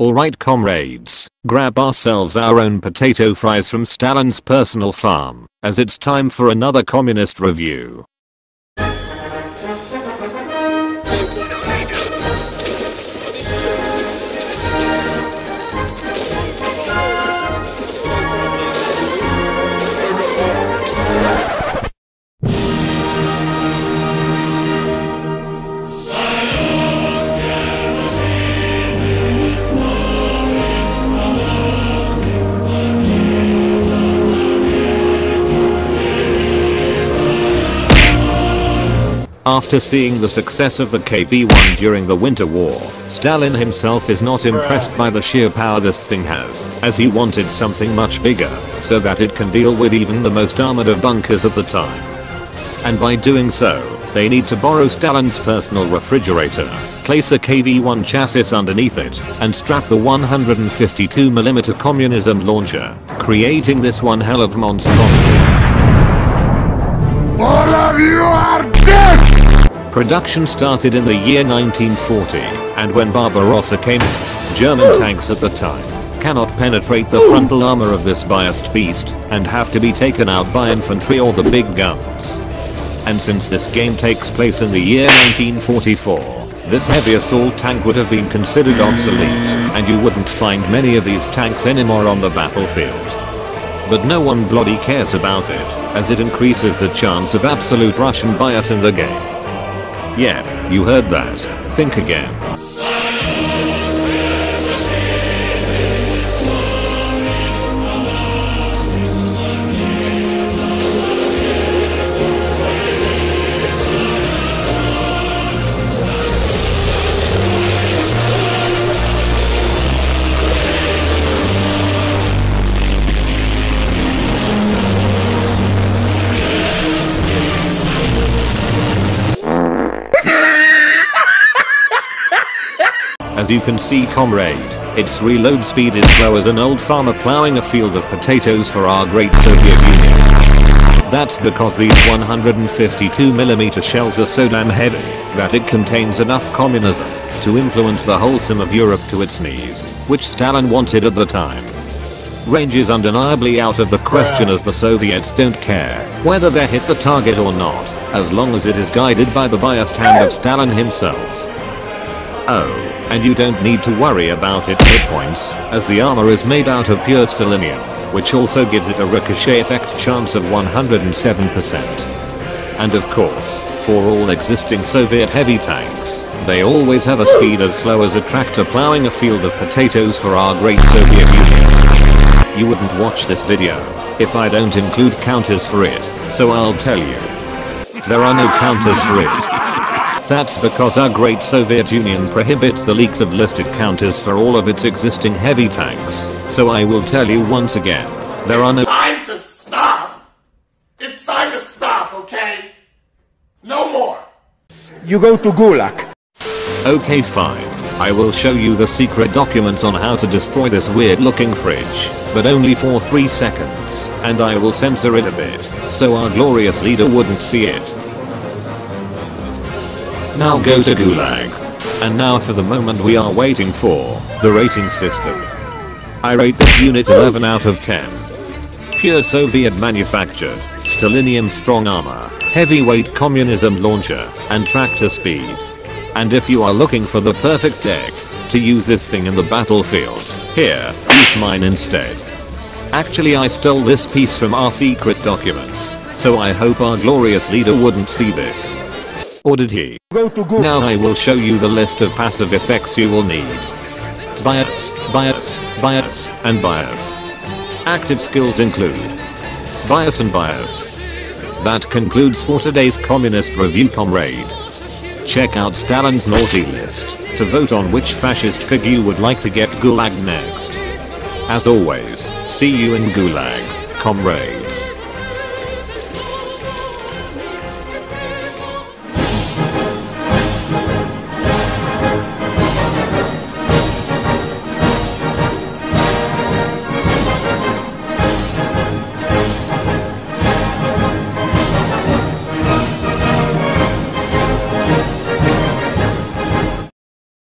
Alright comrades, grab ourselves our own potato fries from Stalin's personal farm, as it's time for another communist review. After seeing the success of the KV-1 during the Winter War, Stalin himself is not impressed by the sheer power this thing has, as he wanted something much bigger, so that it can deal with even the most armored of bunkers at the time. And by doing so, they need to borrow Stalin's personal refrigerator, place a KV-1 chassis underneath it, and strap the 152mm communism launcher, creating this one hell of monstrosity. All of you are dead! Production started in the year 1940, and when Barbarossa came, German tanks at the time cannot penetrate the frontal armor of this biased beast and have to be taken out by infantry or the big guns. And since this game takes place in the year 1944, this heavy assault tank would have been considered obsolete, and you wouldn't find many of these tanks anymore on the battlefield. But no one bloody cares about it, as it increases the chance of absolute Russian bias in the game. Yeah, you heard that. Think again. As you can see comrade, its reload speed is slow as an old farmer plowing a field of potatoes for our great Soviet Union. That's because these 152mm shells are so damn heavy that it contains enough communism to influence the whole sum of Europe to its knees, which Stalin wanted at the time. Range is undeniably out of the question as the Soviets don't care whether they hit the target or not, as long as it is guided by the biased hand of Stalin himself. Oh, and you don't need to worry about its hit points, as the armor is made out of pure stalinium, which also gives it a ricochet effect chance of 107%. And of course, for all existing Soviet heavy tanks, they always have a speed as slow as a tractor plowing a field of potatoes for our great Soviet Union. You wouldn't watch this video if I don't include counters for it, so I'll tell you. There are no counters for it. That's because our great Soviet Union prohibits the leaks of listed counters for all of its existing heavy tanks, so I will tell you once again, there are no— Time to stop! It's time to stop, okay? No more! You go to Gulag. Okay fine, I will show you the secret documents on how to destroy this weird looking fridge, but only for 3 seconds, and I will censor it a bit, so our glorious leader wouldn't see it. Now go to Gulag. And now for the moment we are waiting for, the rating system. I rate this unit 11 out of 10. Pure Soviet manufactured, stalinium strong armor, heavyweight communism launcher, and tractor speed. And if you are looking for the perfect deck to use this thing in the battlefield, here, use mine instead. Actually I stole this piece from our secret documents, so I hope our glorious leader wouldn't see this. Or did he? Now I will show you the list of passive effects you will need. Bias, bias, bias, and bias. Active skills include bias and bias. That concludes for today's communist review comrade. Check out Stalin's naughty list to vote on which fascist pig you would like to get Gulag next. As always, see you in Gulag, comrades.